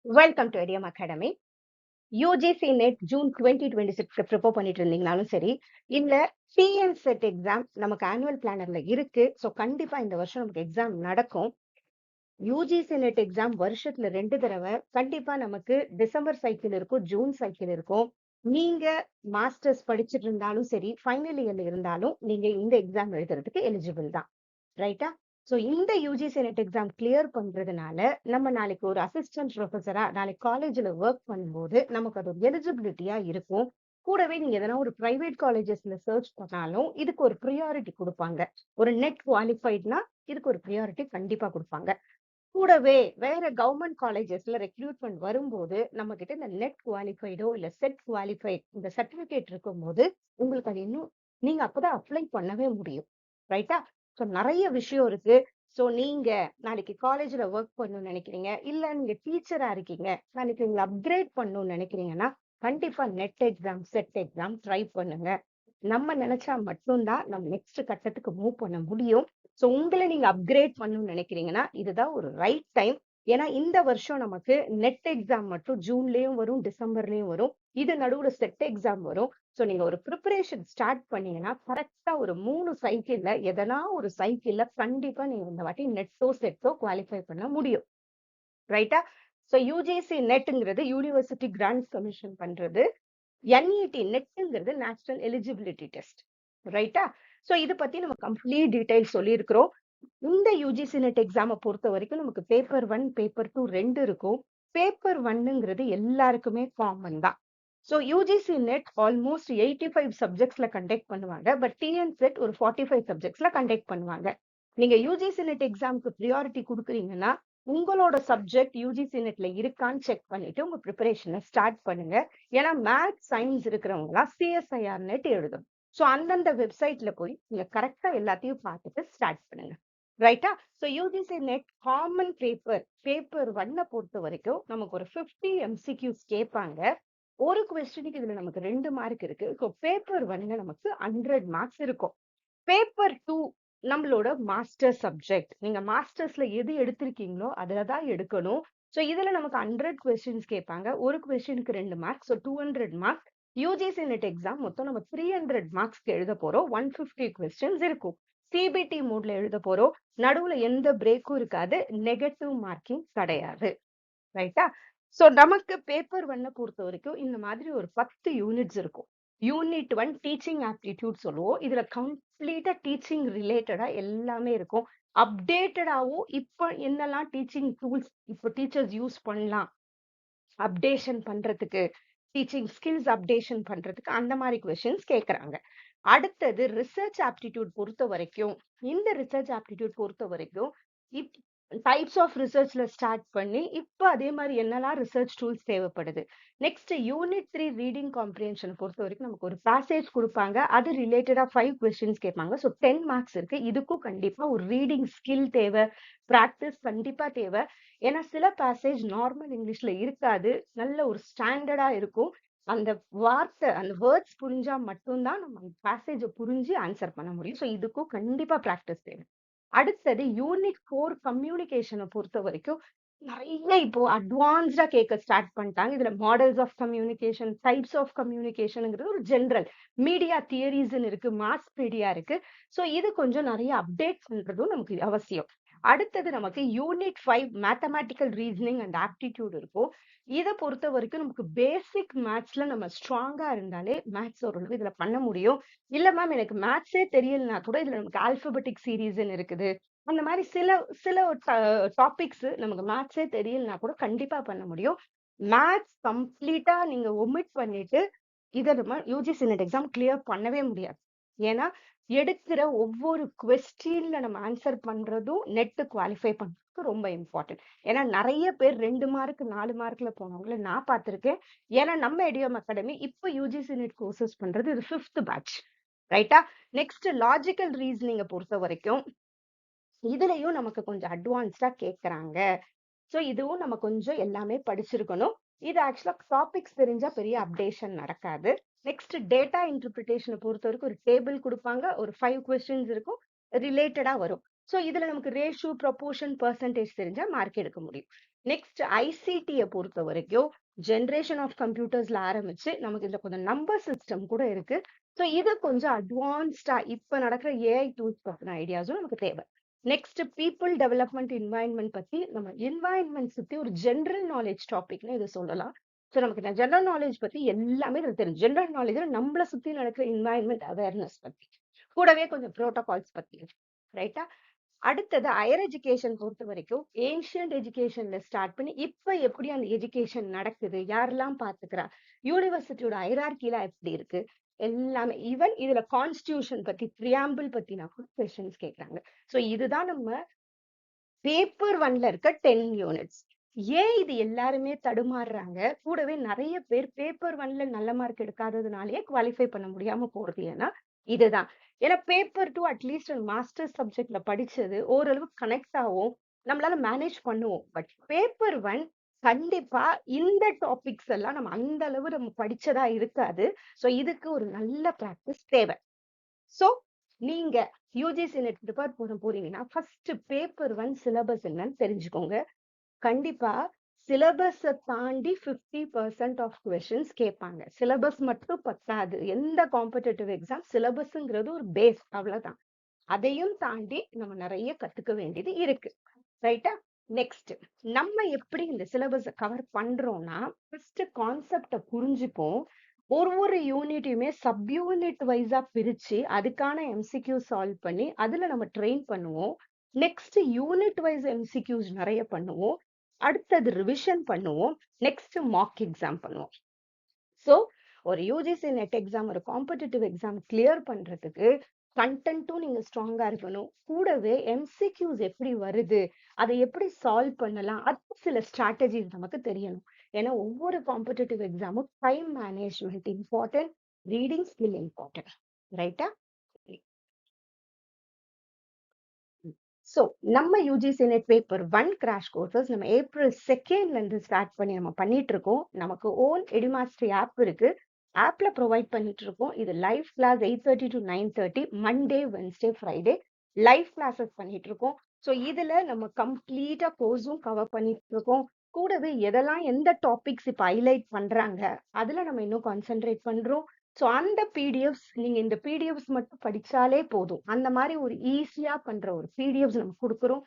Welcome to Idiom academy. UGC NET June 2026 prepare பண்ணிட்டு இருந்தீங்கனாலும் சரி, இல்ல டிஎன் செட் எக்ஸாம் நமக்கு ஆனுவல் பிளானர்ல இருக்கு. ஸோ கண்டிப்பா இந்த வருஷம் நமக்கு எக்ஸாம் நடக்கும். யூஜிசி நெட் எக்ஸாம் வருஷத்துல 2 தடவை கண்டிப்பா நமக்கு டிசம்பர் சைக்கிள் இருக்கும், ஜூன் சைக்கிள் இருக்கும். நீங்க மாஸ்டர்ஸ் படிச்சுட்டு இருந்தாலும் சரி, ஃபைனல் இயர்ல இருந்தாலும் நீங்க இந்த எக்ஸாம் எழுதுறதுக்கு எலிஜிபிள் தான். ரைட்டா? ஸோ இந்த யூஜிசி நெட் எக்ஸாம் கிளியர் பண்றதுனால நம்ம நாளைக்கு ஒரு அசிஸ்டன்ட் ப்ரொஃபஸரா நாளைக்கு காலேஜ்ல ஒர்க் பண்ணும்போது நமக்கு அது ஒரு எலிஜிபிலிட்டியா இருக்கும். கூடவே நீங்க எதனா ஒரு பிரைவேட் காலேஜஸ்ல சர்ச் பண்ணாலும் இதுக்கு ஒரு ப்ரியாரிட்டி கொடுப்பாங்க. ஒரு நெட் குவாலிஃபைட்னா இதுக்கு ஒரு ப்ரியாரிட்டி கண்டிப்பா கொடுப்பாங்க. கூடவே வேற கவர்மெண்ட் காலேஜஸ்ல ரெக்ரூட்மெண்ட் வரும்போது நம்ம கிட்ட இந்த நெட் குவாலிஃபைடோ இல்ல செட் குவாலிஃபைட் இந்த சர்டிபிகேட் இருக்கும்போது உங்களுக்கு அது இன்னும் நீங்க அப்பதான் அப்ளை பண்ணவே முடியும். ரைட்டா? ஸோ நிறைய விஷயம் இருக்கு. ஸோ நீங்க நாளைக்கு காலேஜ்ல ஒர்க் பண்ணணும்னு நினைக்கிறீங்க, இல்ல நீங்க டீச்சரா இருக்கீங்க, நாளைக்கு உங்களை அப்கிரேட் பண்ணணும்னு நினைக்கிறீங்கன்னா கண்டிப்பா net exam set exam try பண்ணுங்க. நம்ம நினைச்சா மட்டும்தான் நம்ம நெக்ஸ்ட் கட்டத்துக்கு மூவ் பண்ண முடியும். ஸோ உங்களை நீங்க அப்கிரேட் பண்ணணும்னு நினைக்கிறீங்கன்னா இதுதான் ஒரு ரைட் டைம். ஏன்னா இந்த வருஷம் நமக்கு நெட் எக்ஸாம் மட்டும் ஜூன்லயும் வரும், டிசம்பர்லயும் வரும். இது நடுவுல செட் எக்ஸாம் வரும். ஸோ நீங்க ஒரு ப்ரிப்பரேஷன் ஸ்டார்ட் பண்ணீங்கன்னா கரெக்டா ஒரு 3 சைக்கிள்ல எதனா ஒரு சைக்கிள்ல கண்டிப்பா நீங்க இந்த வாட்டி நெட்டோ செட்டோ குவாலிஃபை பண்ண முடியும். ரைட்டா? ஸோ யூஜிசி நெட்ங்கிறது யூனிவர்சிட்டி கிராண்ட்ஸ் கமிஷன் பண்றது. NET நெட்ங்கிறது நேஷனல் எலிஜிபிலிட்டி டெஸ்ட். ரைட்டா? ஸோ இதை பத்தி நம்ம கம்ப்ளீட் டீடைல் சொல்லியிருக்கிறோம். இந்த யூஜிசி நெட் எக்ஸாமை பொறுத்த வரைக்கும் நமக்கு பேப்பர் 1 பேப்பர் 2 2 இருக்கும். பேப்பர் 1ங்கிறது எல்லாருக்குமே காமன் தான். ஸோ யூஜிசி நெட் ஆல்மோஸ்ட் 85 சப்ஜெக்ட்ஸ்ல கண்டக்ட் பண்ணுவாங்க. பட் டிஎன் செட் ஒரு 45 சப்ஜெக்ட்ஸ்ல கண்டக்ட் பண்ணுவாங்க. நீங்க யூஜிசி நெட் எக்ஸாமுக்கு ப்ரியாரிட்டி கொடுக்குறீங்கன்னா உங்களோட சப்ஜெக்ட் யூஜிசி நெட்ல இருக்கான்னு செக் பண்ணிட்டு உங்க ப்ரிப்பரேஷனை ஸ்டார்ட் பண்ணுங்க. ஏன்னா மேத்ஸ் சயின்ஸ் இருக்கிறவங்களா சிஎஸ்ஐஆர் நெட் எழுதணும். ஸோ அந்தந்த வெப்சைட்ல போய் நீங்க கரெக்டா எல்லாத்தையும் பார்த்துட்டு ஸ்டார்ட் பண்ணுங்க. ரைட்டா? So UGC net common paper 1 பொறுத்த வரைக்கும் நமக்கு ஒரு 50 MCQs கேட்பாங்க. ஒரு கொஸ்டினுக்கு இதுல நமக்கு 2 மார்க் இருக்கு. ஸோ பேப்பர் 1 நமக்கு 100 மார்க்ஸ் இருக்கும். பேப்பர் 2 நம்மளோட மாஸ்டர் சப்ஜெக்ட். நீங்க மாஸ்டர்ஸ்ல எது எடுத்திருக்கீங்களோ அதுல தான் எடுக்கணும். ஸோ இதுல நமக்கு 100 கொஸ்டின்ஸ் கேட்பாங்க. ஒரு கொஸ்டினுக்கு 2 marks. So 200 marks. UGC NET exam மொத்தம் நம்ம 300 மார்க்ஸ்க்கு எழுத போறோம். 150 கொஸ்டின்ஸ் இருக்கும். சிபிடி மோட்ல எழுத போறோம். நடுவுல எந்த பிரேக்கும் இருக்காது. நெகட்டிவ் மார்க்கிங் கிடையாது. ரைட்டா? ஸோ நமக்கு பேப்பர் 1 பொறுத்த வரைக்கும் இந்த மாதிரி ஒரு 10 யூனிட்ஸ் இருக்கும். யூனிட் 1 டீச்சிங் ஆப்டிடியூட் சொல்லுவோம். இதுல கம்ப்ளீட்டா டீச்சிங் ரிலேட்டடா எல்லாமே இருக்கும். அப்டேட்டடாவும் இப்ப என்னெல்லாம் டீச்சிங் டூல்ஸ் இப்போ டீச்சர்ஸ் யூஸ் பண்ணலாம் அப்டேஷன் பண்றதுக்கு, டீச்சிங் ஸ்கில்ஸ் அப்டேஷன் பண்றதுக்கு அந்த மாதிரி கொஸ்டின்ஸ் கேட்கறாங்க. அடுத்தது ரிசர்ச் ஆப்டிடியூட் பொறுத்த வரைக்கும் இந்த ரிசர்ச் ஆப்டிடியூட் பொறுத்த வரைக்கும் டைப்ஸ் ஆஃப் ரிசர்ச்ல ஸ்டார்ட் பண்ணி இப்போ அதே மாதிரி என்னெல்லாம் ரிசர்ச் டூல்ஸ் தேவைப்படுது. நெக்ஸ்ட் யூனிட் 3 ரீடிங் காம்ப்ரிஹென்ஷன் பொறுத்த வரைக்கும் நமக்கு ஒரு பேசேஜ் கொடுப்பாங்க. அது ரிலேட்டடா 5 கொஸ்டின்ஸ் கேட்பாங்க. ஸோ 10 மார்க்ஸ் இருக்கு. இதுக்கும் கண்டிப்பா ஒரு ரீடிங் ஸ்கில் தேவை, ப்ராக்டிஸ் கண்டிப்பா தேவை. ஏன்னா சில பேசேஜ் நார்மல் இங்கிலீஷ்ல இருக்காது, நல்ல ஒரு ஸ்டாண்டர்டா இருக்கும். அந்த வார்த்தை அந்த வேர்ட்ஸ் புரிஞ்சா மட்டும்தான் நம்ம அந்த பேசேஜை புரிஞ்சு ஆன்சர் பண்ண முடியும். ஸோ இதுக்கும் கண்டிப்பா ப்ராக்டிஸ் தேவை. அடுத்தது யூனிட் 4 கம்யூனிகேஷனை பொறுத்த வரைக்கும் நிறைய இப்போ அட்வான்ஸ்டா கேட்க ஸ்டார்ட் பண்ணிட்டாங்க. இதுல models of communication, types of கம்யூனிகேஷன்ங்கிறது ஒரு ஜென்ரல். மீடியா தியரிஸ்ன்னு இருக்கு, மாஸ் மீடியா இருக்கு. ஸோ இது கொஞ்சம் நிறைய அப்டேட் பண்றதும் நமக்கு அவசியம். அடுத்தது நமக்கு unit 5 mathematical reasoning and aptitude இருக்கும். இதை பொறுத்த வரைக்கும் நமக்கு பேசிக் மேத்ஸ்ல நம்ம ஸ்ட்ராங்கா இருந்தாலே மேத்ஸ் ஓரளவு இதுல பண்ண முடியும். இல்ல மேம் எனக்கு மேத்ஸே தெரியலனா கூட இதுல நமக்கு ஆல்பபெட்டிக் சீரீஸ்ன்னு இருக்குது. அந்த மாதிரி சில சில டாபிக்ஸ் நமக்கு மேத்ஸே தெரியலனா கூட கண்டிப்பா பண்ண முடியும். மேத்ஸ் கம்ப்ளீட்டா நீங்க ஒமிட் பண்ணிட்டு இதை நம்ம யூஜிசி நெட் எக்ஸாம் கிளியர் பண்ணவே முடியாது. ஏன்னா எடுக்கிற ஒவ்வொரு கொஸ்டின்ல நம்ம ஆன்சர் பண்றதும் நெட் குவாலிஃபை பண்றதுக்கு ரொம்ப இம்பார்ட்டன்ட். ஏன்னா நிறைய பேர் 2 மார்க் 4 மார்க்ல போனவங்கள நான் பார்த்திருக்கேன். ஏன்னா நம்ம ஐடியம் அகாடமி இப்போ யூஜிசி நெட் கோர்சஸ் பண்றது இது 5th பேட்ச். ரைட்டா? நெக்ஸ்ட் லாஜிக்கல் ரீசனிங்கை பொறுத்த வரைக்கும் இதுலயும் நமக்கு கொஞ்சம் அட்வான்ஸ்டா கேட்கறாங்க. ஸோ இதுவும் நம்ம கொஞ்சம் எல்லாமே படிச்சிருக்கணும். இது ஆக்சுவலா டாபிக்ஸ் தெரிஞ்சா பெரிய அப்டேஷன் நடக்காது. நெக்ஸ்ட் டேட்டா இன்டர்பிரிட்டேஷனை பொறுத்த வரைக்கும் ஒரு டேபிள் கொடுப்பாங்க, ஒரு 5 கொஸ்டின்ஸ் இருக்கும், ரிலேட்டடா வரும். ஸோ இதுல நமக்கு ரேஷியோ, ப்ரொபோர்ஷன், பெர்சன்டேஜ் தெரிஞ்சா மார்க் எடுக்க முடியும். நெக்ஸ்ட் ஐசிடியை பொறுத்த வரைக்கும் ஜென்ரேஷன் ஆஃப் கம்ப்யூட்டர்ஸ்ல ஆரம்பிச்சு நமக்கு இதுல கொஞ்சம் நம்பர் சிஸ்டம் கூட இருக்கு. ஸோ இது கொஞ்சம் அட்வான்ஸ்டா இப்ப நடக்கிற ஏஐ டூல்ஸ் பத்தின ஐடியாஸும் நமக்கு தேவை. நெக்ஸ்ட் பீப்புள் டெவலப்மெண்ட் என்வாயன்மெண்ட் பத்தி நம்ம என்வாயன்மெண்ட் சுத்தி ஒரு ஜென்ரல் நாலேஜ் டாபிக்னு இது சொல்லலாம். ஸோ நமக்கு இந்த ஜென்ரல் நாலேஜ் பத்தி எல்லாமே இதுல தெரியும். ஜென்ரல் நாலேஜ் நம்மளை சுத்தி நடக்கிற என்வாயன்மெண்ட் அவேர்னஸ் பத்தி கூடவே கொஞ்சம் ப்ரோட்டோகால்ஸ் பத்தி ரைட்டா. அடுத்தது ஹையர் எஜுகேஷன் பொறுத்த வரைக்கும் ஏன்ஷியன்ட் எஜுகேஷன்ல ஸ்டார்ட் பண்ணி இப்ப எப்படி அந்த எஜுகேஷன் நடக்குது, யாரெல்லாம் பாத்துக்கிறா, யூனிவர்சிட்டியோட ஹைரார்கில எப்படி இருக்கு, எல்லாமே. ஈவன் இதுல கான்ஸ்டியூஷன் பத்தி பிரியாம்பிள் பத்தி நான் கூட கொஸ்டின்ஸ் கேட்கறாங்க. சோ இதுதான் நம்ம பேப்பர் ஒன்ல இருக்க 10 யூனிட்ஸ். ஏன் இது எல்லாருமே தடுமாறுறாங்க, கூடவே நிறைய பேர் பேப்பர் ஒன்ல நல்ல மார்க் எடுக்காததுனாலயே குவாலிஃபை பண்ண முடியாம போறது ஏன்னா இதுதான். ஏன்னா பேப்பர் டூ அட்லீஸ்ட் மாஸ்டர்ஸ் சப்ஜெக்ட்ல படிச்சது ஓரளவு கனெக்ட் ஆகும், நம்மளால மேனேஜ் பண்ணுவோம். பட் பேப்பர் ஒன் கண்டிப்பா இந்த டாபிக்ஸ் எல்லாம் நம்ம அந்த அளவு நம்ம படிச்சதா இருக்காது. சோ இதுக்கு ஒரு நல்ல பிராக்டிஸ் தேவை. சோ நீங்க யூஜிசி நெட் ப்ரிப்பேர் பண்ண போறீங்கன்னா ஃபர்ஸ்ட் பேப்பர் ஒன் சிலபஸ் என்னன்னு தெரிஞ்சுக்கோங்க. கண்டிப்பா சிலபஸை தாண்டி 50% ஆஃப் கொஸ்டின்ஸ் கேட்பாங்க. சிலபஸ் மட்டும் பத்தாது. எந்த காம்படிட்டிவ் எக்ஸாம் சிலபஸ்ங்கிறது ஒரு பேஸ், அவ்வளவுதான். அதையும் தாண்டி நம்ம நிறைய கத்துக்க வேண்டியது இருக்கு, ரைட்டா. நெக்ஸ்ட் நம்ம எப்படி இந்த சிலபஸை கவர் பண்றோம்னா ஃபர்ஸ்ட் கான்செப்டை புரிஞ்சுப்போம். ஒரு யூனிட்டையுமே சப் யூனிட் வைஸா பிரிச்சு அதுக்கான எம்சிக்யூ சால்வ் பண்ணி அதுல நம்ம ட்ரெயின் பண்ணுவோம். நெக்ஸ்ட் யூனிட் வைஸ் எம்சிக்யூஸ் நிறைய பண்ணுவோம். அடுத்தது ரிவிஷன் பண்ணுவோம். நெக்ஸ்ட் மார்க் எக்ஸாம் பண்ணுவோம். சோ ஒரு யூஜிசி நெட் எக்ஸாம், ஒரு காம்படிட்டிவ் எக்ஸாம் கிளியர் பண்றதுக்கு கண்டென்ட்டும் நீங்க ஸ்ட்ராங்கா இருக்கணும். கூடவே எம்சிக்யூஸ் எப்படி வருது, அதை எப்படி சால்வ் பண்ணலாம், அது சில ஸ்ட்ராட்டஜிஸ் நமக்கு தெரியணும். ஏன்னா ஒவ்வொரு காம்படிட்டிவ் எக்ஸாமும் time management important, reading skill important, ரைட்டா. சோ நம்ம UGC NET paper one crash courses நம்ம ஏப்ரல் 2ல இருந்து ஸ்டார்ட் பண்ணி நம்ம பண்ணிட்டு இருக்கோம். நமக்கு ஓன் எடுமாஸ்டரி ஆப் இருக்கு. ஆப்ல ப்ரொவைட் பண்ணிட்டு இருக்கோம். இது live class 8:30 to 9:30 Monday, Wednesday, Friday live classes பண்ணிட்டு இருக்கோம். ஸோ இதுல நம்ம கம்ப்ளீட்டா கோர்ஸும் கவர் பண்ணிட்டு இருக்கோம். கூடவே எதெல்லாம் எந்த டாபிக்ஸ் இப்ப ஹைலைட் பண்றாங்க அதுல நம்ம இன்னும் கான்சென்ட்ரேட் பண்றோம். ஸோ அந்த பிடிஎஃப்ஸ் நீங்க இந்த பிடிஎஃப்ஸ் மட்டும் படிச்சாலே போதும். அந்த மாதிரி ஒரு ஈஸியா பண்ற ஒரு பிடிஎஃப்ஸ் நம்ம கொடுக்குறோம்.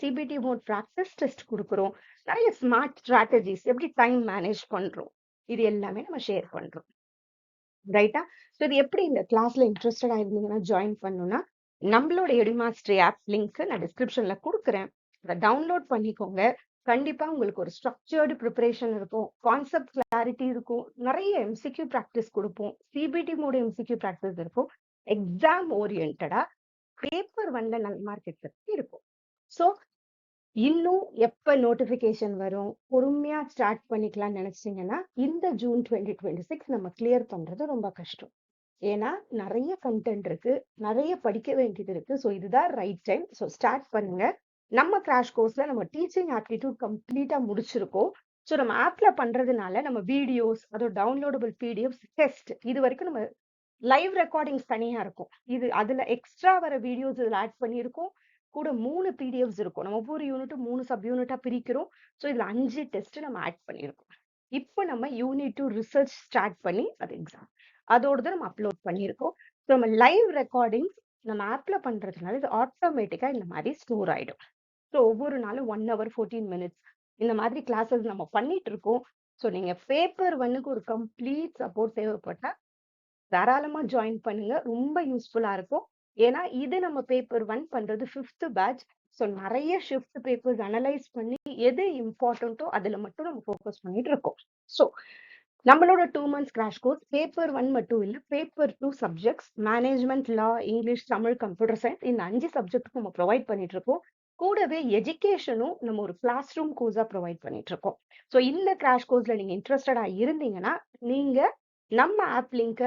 சிபிடி மோட் ப்ராக்டிஸ் டெஸ்ட் கொடுக்குறோம். நிறைய ஸ்மார்ட் ஸ்ட்ராட்டஜிஸ் எப்படி டைம் மேனேஜ் பண்றோம் இது எல்லாமே நம்ம ஷேர் பண்றோம், ரைட்டா. ஸோ இது எப்படி இந்த கிளாஸ்ல இன்ட்ரெஸ்டடா இருந்தீங்கன்னா ஜாயின் பண்ணணும்னா நம்மளோட எடுமாஸ்டரி ஆப் லிங்க் நான் டிஸ்கிரிப்ஷன்ல கொடுக்குறேன். அதை டவுன்லோட் பண்ணிக்கோங்க. கண்டிப்பா உங்களுக்கு ஒரு ஸ்ட்ரக்சர்டு ப்ரிப்பரேஷன் இருக்கும், கான்செப்ட் கிளாரிட்டி இருக்கும், நிறைய எம்சிக்யூ ப்ராக்டிஸ் கொடுப்போம், சிபிடி மோட் எம்சிக்யூ ப்ராக்டிஸ் இருக்கும், எக்ஸாம் ஓரியன்டா பேப்பர் ஒன்ல நல்ல மார்க் எடுத்துட்டு இருக்கும். ஸோ இன்னும் எப்ப நோட்டிபிகேஷன் வரும், பொறுமையா ஸ்டார்ட் பண்ணிக்கலாம்னு நினைச்சீங்கன்னா இந்த ஜூன் 2026 நம்ம கிளியர் பண்றது ரொம்ப கஷ்டம். ஏன்னா நிறைய கண்டென்ட் இருக்கு, நிறைய படிக்க வேண்டியது இருக்கு. ஸோ இதுதான் ரைட் டைம். ஸோ ஸ்டார்ட் பண்ணுங்க. நம்ம கிராஷ் கோர்ஸ்ல நம்ம டீச்சிங் ஆப்டிடியூட் கம்ப்ளீட்டா முடிச்சிருக்கோம். ஸோ நம்ம ஆப்ல பண்றதுனால நம்ம வீடியோஸ், அதோட டவுன்லோடபிள் பிடிஎஃப், டெஸ்ட், இது வரைக்கும் நம்ம லைவ் ரெக்கார்டிங்ஸ் தனியா இருக்கும். இது அதுல எக்ஸ்ட்ரா வர வீடியோஸ் இதுல ஆட் பண்ணியிருக்கோம். கூட 3 பிடிஎஃப்ஸ் இருக்கும். நம்ம ஒவ்வொரு யூனிட்டும் 3 சப் யூனிட்டா பிரிக்கிறோம். ஸோ இதுல 5 டெஸ்ட் நம்ம ஆட் பண்ணியிருக்கோம். இப்போ நம்ம யூனிட் 2 ரிசர்ச் ஸ்டார்ட் பண்ணி அது எக்ஸாம் அதோட நம்ம அப்லோட் பண்ணியிருக்கோம். ஸோ நம்ம லைவ் ரெக்கார்டிங்ஸ் நம்ம ஆப்ல பண்றதுனால இது ஆட்டோமேட்டிக்கா இந்த மாதிரி ஸ்டோர் ஆயிடும். ஸோ ஒவ்வொரு நாளும் 1 hour 14 minutes இந்த மாதிரி கிளாஸஸ் நம்ம பண்ணிட்டு இருக்கோம். ஸோ நீங்க பேப்பர் ஒன்னுக்கு ஒரு கம்ப்ளீட் சப்போர்ட் தேவைப்பட்டா தாராளமா ஜாயின் பண்ணுங்க. ரொம்ப யூஸ்ஃபுல்லா இருக்கும். ஏன்னா இது நம்ம பேப்பர் ஒன் பண்றது 5th பேட்ச். ஸோ நிறைய ஷிஃப்ட் பேப்பர்ஸ் அனலைஸ் பண்ணி எது இம்பார்ட்டன்ட்டோ அதுல மட்டும் நம்ம ஃபோக்கஸ் பண்ணிட்டு இருக்கோம். ஸோ நம்மளோட 2 months crash course paper one மட்டும் இல்ல, பேப்பர் டூ சப்ஜெக்ட்ஸ் மேனேஜ்மெண்ட், லா, இங்கிலீஷ், தமிழ், கம்ப்யூட்டர் சயின்ஸ் இந்த 5 சப்ஜெக்ட்டுக்கும் நம்ம ப்ரொவைட் பண்ணிட்டு இருக்கோம். கூடவே எஜுகேஷனும் நம்ம ஒரு கிளாஸ் ரூம் கோர்ஸா ப்ரொவைட் பண்ணிட்டு இருக்கோம். ஸோ இந்த கிராஷ் கோர்ஸ்ல நீங்க இன்ட்ரெஸ்டடா இருந்தீங்கன்னா நீங்க நம்ம ஆப் லிங்க்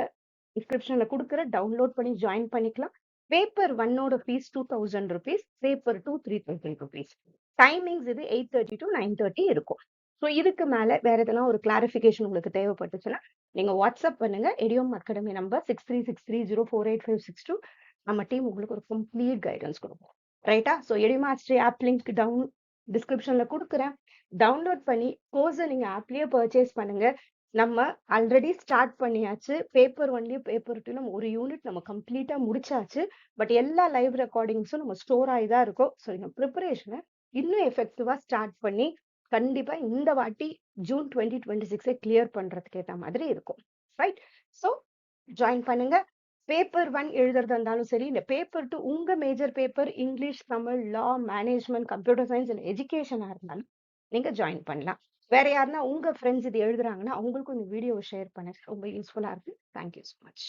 டிஸ்கிரிப்ஷன்ல கொடுக்குற டவுன்லோட் பண்ணி ஜாயின் பண்ணிக்கலாம். பேப்பர் ஒன்னோட fees 2000 rupees, paper two 3000 rupees. Timings இது 8:30 to 9:30 இருக்கும். ஸோ இதுக்கு மேல வேற எதெல்லாம் ஒரு கிளாரிஃபிகேஷன் உங்களுக்கு தேவைப்பட்டுச்சுன்னா நீங்க வாட்ஸ்அப் பண்ணுங்க. Idiom academy number 6363048562. நம்ம டீம் உங்களுக்கு ஒரு கம்ப்ளீட் கைடன்ஸ் கொடுக்கும், ரைட்டா. So Idiom mastery app link down டிஸ்கிரிப்ஷன்ல கொடுக்குறேன். டவுன்லோட் பண்ணி கோர்ஸ நீங்க ஆப்லயே பர்ச்சேஸ் பண்ணுங்க. நம்ம ஆல்ரெடி ஸ்டார்ட் பண்ணியாச்சு. பேப்பர் 1லயும், பேப்பர் 2லயும் ஒரு யூனிட் நம்ம கம்ப்ளீட்டா முடிச்சாச்சு. பட் எல்லா லைவ் ரெக்கார்டிங்ஸும் நம்ம ஸ்டோர் ஆயி தான் இருக்கும். ஸோ இந்த ப்ரிப்பரேஷன இன்னும் எஃபெக்டிவா ஸ்டார்ட் பண்ணி, கண்டிப்பா இந்த வாட்டி ஜூன் 2026 கிளியர் பண்றதுக்கு ஏத்த மாதிரி இருக்கும். ரைட்? ஸோ ஜாயின் பண்ணுங்க. பேப்பர் 1 எழுதுறதா இருந்தாலும் சரி, இல்ல பேப்பர் 2 உங்க மேஜர் பேப்பர் இங்கிலீஷ், தமிழ், லா, மேனேஜ்மென்ட், கம்ப்யூட்டர் சயன்ஸ் இல்ல எஜுகேஷனா இருந்தாலும் நீங்க ஜாயின் பண்ணலாம். வேற யாருன்னா உங்க ஃப்ரெண்ட்ஸ் இது எழுதுறாங்கன்னா, அவங்களுக்கும் இந்த வீடியோவ ஷேர் பண்ணுங்க. ரொம்ப யூஸ்ஃபுல்லா இருக்கு. Thank you so much.